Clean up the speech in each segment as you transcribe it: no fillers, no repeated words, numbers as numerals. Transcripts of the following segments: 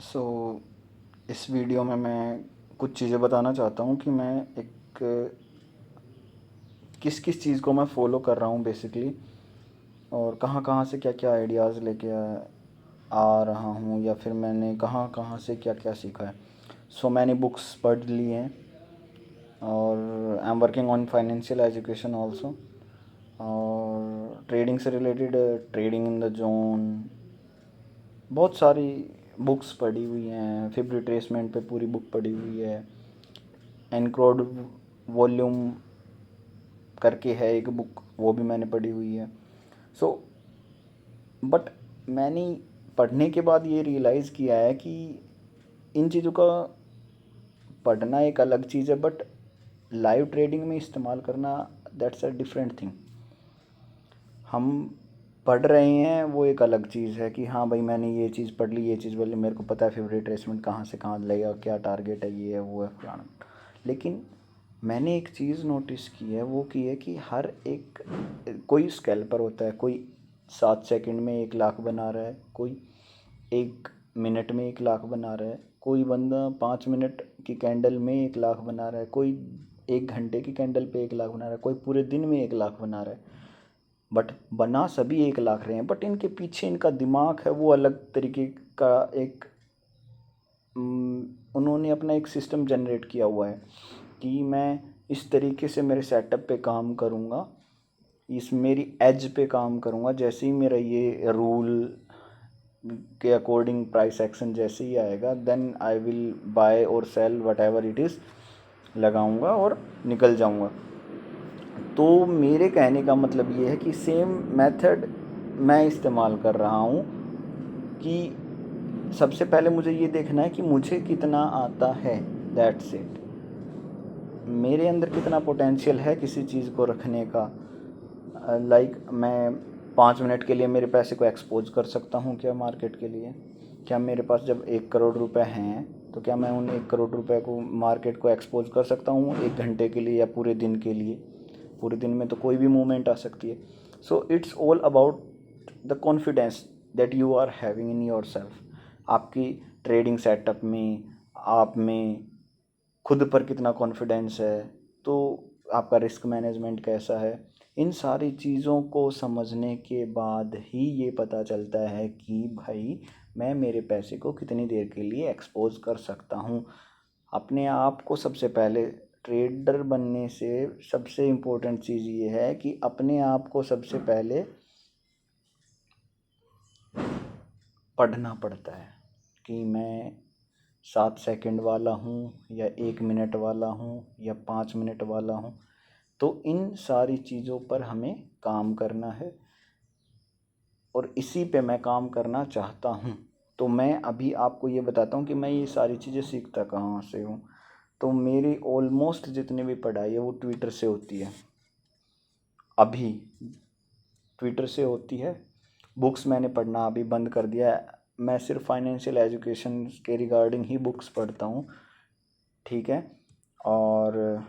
सो इस वीडियो में मैं कुछ चीज़ें बताना चाहता हूँ कि मैं एक किस किस चीज़ को मैं फ़ॉलो कर रहा हूँ बेसिकली, और कहाँ कहाँ से क्या क्या आइडियाज़ लेके आ रहा हूँ, या फिर मैंने कहाँ कहाँ से क्या क्या सीखा है। सो मैंने बुक्स पढ़ ली हैं, और I am working on financial education also, और ट्रेडिंग से related trading in the zone बहुत सारी बुक्स पढ़ी हुई हैं। फिर रिट्रेसमेंट पे पूरी बुक पढ़ी हुई है। एनक्रोड वॉल्यूम करके है एक बुक, वो भी मैंने पढ़ी हुई है। सो बट मैंने पढ़ने के बाद ये रियलाइज़ किया है कि इन चीज़ों का पढ़ना एक अलग चीज़ है, बट लाइव ट्रेडिंग में इस्तेमाल करना दैट्स अ डिफरेंट थिंग। हम पढ़ रहे हैं वो एक अलग चीज़ है कि हाँ भाई मैंने ये चीज़ पढ़ ली, ये चीज़ पढ़ ली, मेरे को पता है फिर रिट्रेसमेंट कहाँ से कहाँ लगेगा, क्या टारगेट है, ये है वो है फलाना। लेकिन मैंने एक चीज़ नोटिस की है, वो की है कि हर एक कोई स्कैल्पर होता है, कोई 7 सेकंड में 1 लाख बना रहा है, कोई 1 मिनट में 1 लाख बना रहा है, कोई बंदा 5 मिनट की कैंडल में 1 लाख बना रहा है, कोई 1 घंटे की कैंडल पे 1 लाख बना रहा है, कोई पूरे दिन में 1 लाख बना रहा है। बट बना सभी 1 लाख रहे हैं, बट इनके पीछे इनका दिमाग है वो अलग तरीके का। एक उन्होंने अपना एक सिस्टम जनरेट किया हुआ है कि मैं इस तरीके से मेरे सेटअप पे काम करूँगा, इस मेरी एज पे काम करूँगा। जैसे ही मेरा ये रूल के अकॉर्डिंग प्राइस एक्शन जैसे ही आएगा, देन आई विल बाय और sell whatever it is, लगाऊंगा और निकल जाऊंगा। तो मेरे कहने का मतलब ये है कि सेम मेथड मैं इस्तेमाल कर रहा हूँ कि सबसे पहले मुझे ये देखना है कि मुझे कितना आता है, दैट्स इट। मेरे अंदर कितना पोटेंशियल है किसी चीज़ को रखने का। लाइक मैं 5 मिनट के लिए मेरे पैसे को एक्सपोज कर सकता हूँ क्या मार्केट के लिए? क्या मेरे पास जब 1 करोड़ रुपए हैं तो क्या मैं उन 1 करोड़ रुपए को मार्केट को एक्सपोज कर सकता हूँ 1 घंटे के लिए या पूरे दिन के लिए? पूरे दिन में तो कोई भी मूवमेंट आ सकती है। So it's all about the confidence that you are having in yourself. आपकी ट्रेडिंग सेटअप में, आप में खुद पर कितना कॉन्फिडेंस है, तो आपका रिस्क मैनेजमेंट कैसा है। इन सारी चीज़ों को समझने के बाद ही ये पता चलता है कि भाई मैं मेरे पैसे को कितनी देर के लिए एक्सपोज कर सकता हूँ। अपने आप को सबसे पहले, ट्रेडर बनने से सबसे इम्पोर्टेंट चीज़ ये है कि अपने आप को सबसे पहले पढ़ना पड़ता है कि मैं 7 सेकंड वाला हूँ या 1 मिनट वाला हूँ या 5 मिनट वाला हूँ। तो इन सारी चीज़ों पर हमें काम करना है, और इसी पे मैं काम करना चाहता हूँ। तो मैं अभी आपको ये बताता हूँ कि मैं ये सारी चीज़ें सीखता कहाँ से हूँ। तो मेरी ऑलमोस्ट जितनी भी पढ़ाई है वो ट्विटर से होती है। अभी ट्विटर से होती है। बुक्स मैंने पढ़ना अभी बंद कर दिया है। मैं सिर्फ फाइनेंशियल एजुकेशन के रिगार्डिंग ही बुक्स पढ़ता हूँ, ठीक है। और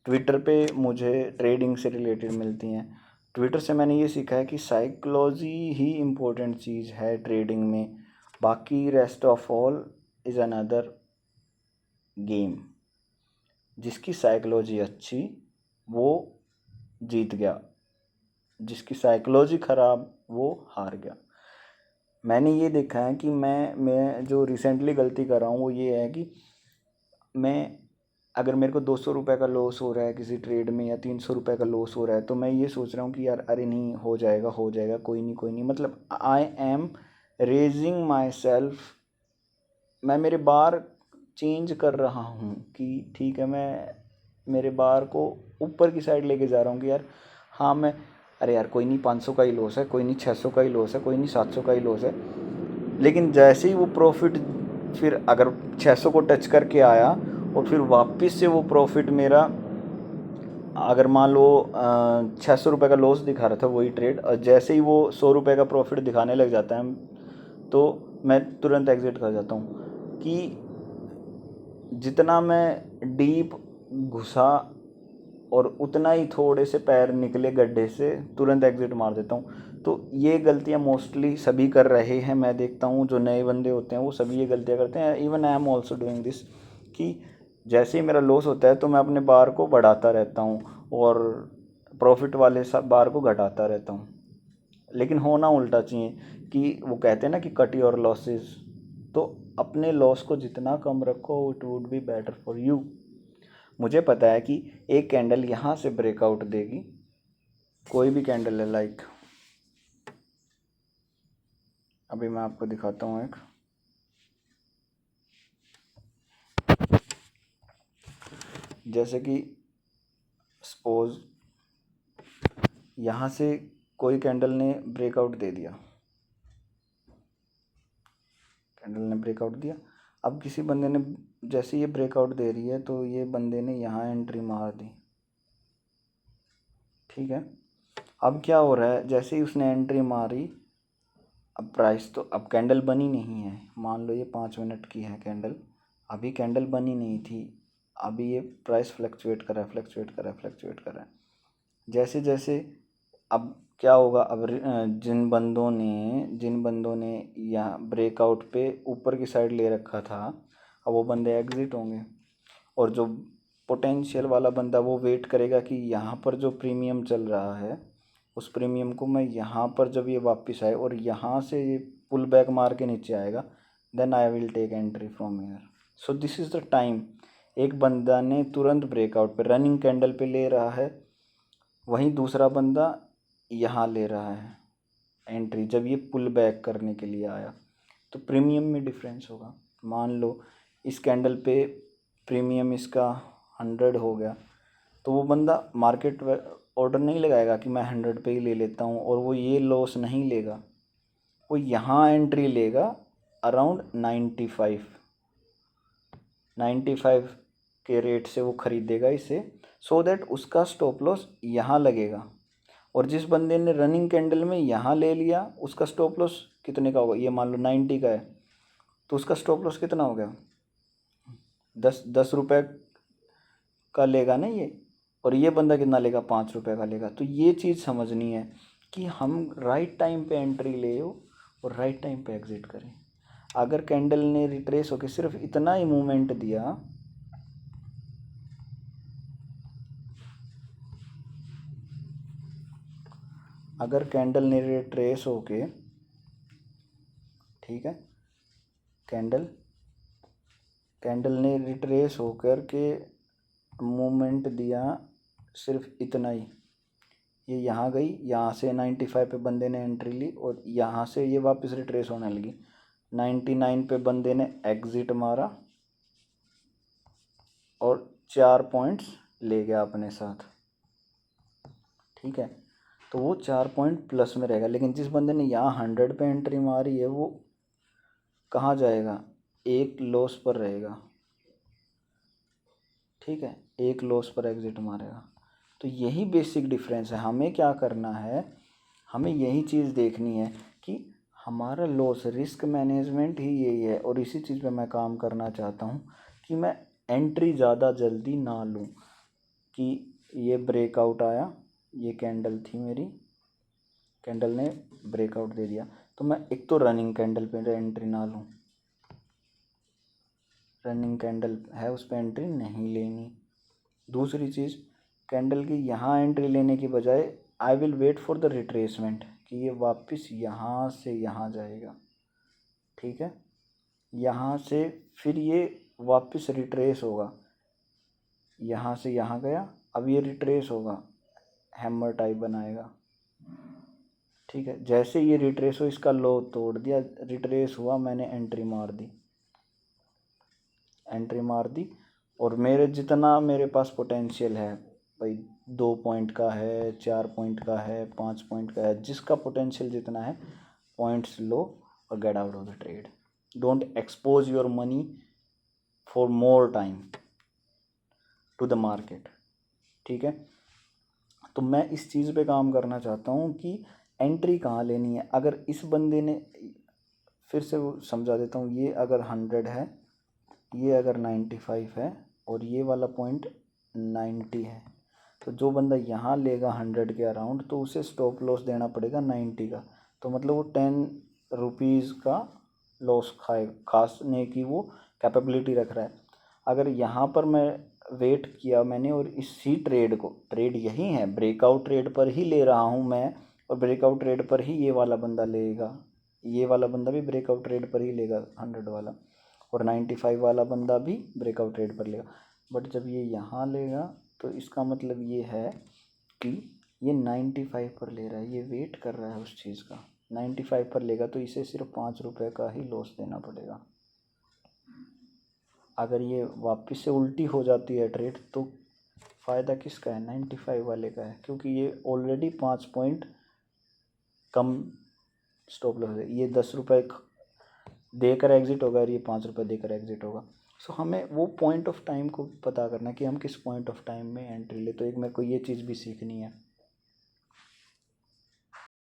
ट्विटर पे मुझे ट्रेडिंग से रिलेटेड मिलती हैं। ट्विटर से मैंने ये सीखा है कि साइकोलॉजी ही इम्पोर्टेंट चीज़ है ट्रेडिंग में। बाकी rest of all is another game. जिसकी साइकोलॉजी अच्छी वो जीत गया, जिसकी साइकोलॉजी ख़राब वो हार गया। मैंने ये देखा है कि मैं जो रिसेंटली गलती कर रहा हूँ वो ये है कि मैं, अगर मेरे को 200 रुपये का लॉस हो रहा है किसी ट्रेड में, या 300 रुपये का लॉस हो रहा है, तो मैं ये सोच रहा हूँ कि यार अरे नहीं, हो जाएगा हो जाएगा, कोई नहीं कोई नहीं। मतलब I am raising my self. मैं मेरे बार चेंज कर रहा हूँ कि ठीक है, मैं मेरे बार को ऊपर की साइड लेके जा रहा हूँ कि यार हाँ मैं, अरे यार कोई नहीं, 500 का ही लॉस है, कोई नहीं 600 का ही लॉस है, कोई नहीं 700 का ही लॉस है। लेकिन जैसे ही वो प्रॉफिट फिर अगर 600 को टच करके आया, और फिर वापस से वो प्रॉफिट मेरा, अगर मान लो 600 रुपये का लॉस दिखा रहा था वही ट्रेड, और जैसे ही वो 100 रुपये का प्रॉफिट दिखाने लग जाता है तो मैं तुरंत एग्ज़िट कर जाता हूँ। कि जितना मैं डीप घुसा और उतना ही थोड़े से पैर निकले गड्ढे से, तुरंत एग्ज़िट मार देता हूँ। तो ये गलतियाँ मोस्टली सभी कर रहे हैं, मैं देखता हूँ जो नए बंदे होते हैं वो सभी ये गलतियाँ करते हैं। Even I am also doing this, कि जैसे ही मेरा लॉस होता है तो मैं अपने बार को बढ़ाता रहता हूँ और प्रॉफिट वाले सब बार को घटाता रहता हूँ। लेकिन होना उल्टा चाहिए, कि वो कहते हैं ना कि कट योर लॉसेस, तो अपने लॉस को जितना कम रखो it would be better for you. मुझे पता है कि एक कैंडल यहाँ से ब्रेकआउट देगी, कोई भी कैंडल है, लाइक अभी मैं आपको दिखाता हूँ एक, जैसे कि सपोज यहाँ से कोई कैंडल ने ब्रेकआउट दे दिया, कैंडल ने ब्रेकआउट दिया। अब किसी बंदे ने, जैसे ये ब्रेकआउट दे रही है तो ये बंदे ने यहाँ एंट्री मार दी, ठीक है। अब क्या हो रहा है, जैसे ही उसने एंट्री मारी, अब प्राइस तो, अब कैंडल बनी नहीं है, मान लो ये 5 मिनट की है कैंडल, अभी कैंडल बनी नहीं थी, अभी ये प्राइस फ्लक्चुएट कर रहा है, फ्लक्चुएट कर रहा है, फ्लक्चुएट कर रहा है। जैसे जैसे अब क्या होगा, अब जिन बंदों ने यहाँ ब्रेकआउट पे ऊपर की साइड ले रखा था, अब वो बंदे एग्ज़िट होंगे। और जो पोटेंशियल वाला बंदा वो वेट करेगा कि यहाँ पर जो प्रीमियम चल रहा है उस प्रीमियम को मैं यहाँ पर जब ये वापस आए और यहाँ से ये पुल बैक मार के नीचे आएगा, then I will take entry from here. So this is the time. एक बंदा ने तुरंत ब्रेकआउट पे रनिंग कैंडल पे ले रहा है, वहीं दूसरा बंदा यहाँ ले रहा है एंट्री जब ये पुल बैक करने के लिए आया, तो प्रीमियम में डिफरेंस होगा। मान लो इस कैंडल पे प्रीमियम इसका 100 हो गया, तो वो बंदा मार्केट ऑर्डर नहीं लगाएगा कि मैं 100 पे ही ले लेता हूँ, और वो ये लॉस नहीं लेगा, वो यहाँ एंट्री लेगा अराउंड 95 के रेट से वो ख़रीदेगा इसे, सो दैट उसका स्टॉप लॉस यहाँ लगेगा। और जिस बंदे ने रनिंग कैंडल में यहाँ ले लिया उसका स्टॉप लॉस कितने का होगा, ये मान लो 90 का है, तो उसका स्टॉप लॉस कितना हो गया, 10 रुपये का लेगा ना ये, और ये बंदा कितना लेगा, 5 रुपये का लेगा। तो ये चीज़ समझनी है कि हम राइट टाइम पे एंट्री ले और राइट टाइम पे एग्ज़िट करें। अगर कैंडल ने रिट्रेस होकर सिर्फ इतना ही मूवमेंट दिया, अगर कैंडल ने रिट्रेस होके, ठीक है, कैंडल ने रिट्रेस होकर के मूवमेंट दिया सिर्फ इतना ही, ये यहाँ गई, यहाँ से 95 पे बंदे ने एंट्री ली और यहाँ से ये वापस रिट्रेस होने लगी, 99 पे बंदे ने एग्ज़िट मारा और 4 पॉइंट्स ले गया अपने साथ, ठीक है। तो वो 4 पॉइंट प्लस में रहेगा। लेकिन जिस बंदे ने यहाँ 100 पे एंट्री मारी है वो कहाँ जाएगा, एक लॉस पर रहेगा, ठीक है, एक लॉस पर एग्ज़िट मारेगा। तो यही बेसिक डिफरेंस है। हमें क्या करना है, हमें यही चीज़ देखनी है कि हमारा लॉस रिस्क मैनेजमेंट ही यही है, और इसी चीज़ पे मैं काम करना चाहता हूँ कि मैं एंट्री ज़्यादा जल्दी ना लूँ। कि ये ब्रेकआउट आया, ये कैंडल थी मेरी, कैंडल ने ब्रेकआउट दे दिया, तो मैं एक तो रनिंग कैंडल पे एंट्री ना लूँ, रनिंग कैंडल है उस पर एंट्री नहीं लेनी। दूसरी चीज़, कैंडल की यहाँ एंट्री लेने की बजाय I will wait for the retracement, कि ये वापस यहाँ से यहाँ जाएगा, ठीक है, यहाँ से फिर ये वापस रिट्रेस होगा, यहाँ से यहाँ गया, अब ये रिट्रेस होगा, हैमर टाइप बनाएगा, ठीक है। जैसे ये रिट्रेस हो, इसका लो तोड़ दिया, रिट्रेस हुआ, मैंने एंट्री मार दी, और मेरे जितना मेरे पास पोटेंशियल है भाई, 2 पॉइंट का है, 4 पॉइंट का है, 5 पॉइंट का है, जिसका पोटेंशियल जितना है, पॉइंट्स लो और get out of the trade. Don't expose your money for more time to the market, ठीक है। तो मैं इस चीज़ पे काम करना चाहता हूँ कि एंट्री कहाँ लेनी है। अगर इस बंदे ने, फिर से वो समझा देता हूँ, ये अगर 100 है, ये अगर 95 है और ये वाला पॉइंट 90 है, तो जो बंदा यहाँ लेगा 100 के अराउंड, तो उसे स्टॉप लॉस देना पड़ेगा 90 का। तो मतलब वो 10 रुपीज़ का लॉस खाने की वो कैपेबिलिटी रख रहा है। अगर यहाँ पर मैं वेट किया मैंने और इसी ट्रेड को, ट्रेड यही है, ब्रेकआउट ट्रेड पर ही ले रहा हूँ मैं, और ब्रेकआउट ट्रेड पर ही ये वाला बंदा लेगा, ये वाला बंदा भी ब्रेकआउट ट्रेड पर ही लेगा 100 वाला, और 95 वाला बंदा भी ब्रेकआउट ट्रेड पर लेगा। बट जब ये यहाँ लेगा तो इसका मतलब ये है कि ये 95 पर ले रहा है, ये वेट कर रहा है उस चीज़ का। 95 पर लेगा तो इसे सिर्फ 5 रुपये का ही लॉस देना पड़ेगा। अगर ये वापस से उल्टी हो जाती है ट्रेड तो फ़ायदा किसका है? 95 वाले का है, क्योंकि ये ऑलरेडी 5 पॉइंट कम स्टॉप लॉस है। ये 10 रुपये देकर एग्ज़िट होगा और ये 5 रुपये देकर एग्ज़िट होगा। सो हमें वो पॉइंट ऑफ टाइम को पता करना है कि हम किस पॉइंट ऑफ टाइम में एंट्री ले। तो एक मेरे को ये चीज़ भी सीखनी है।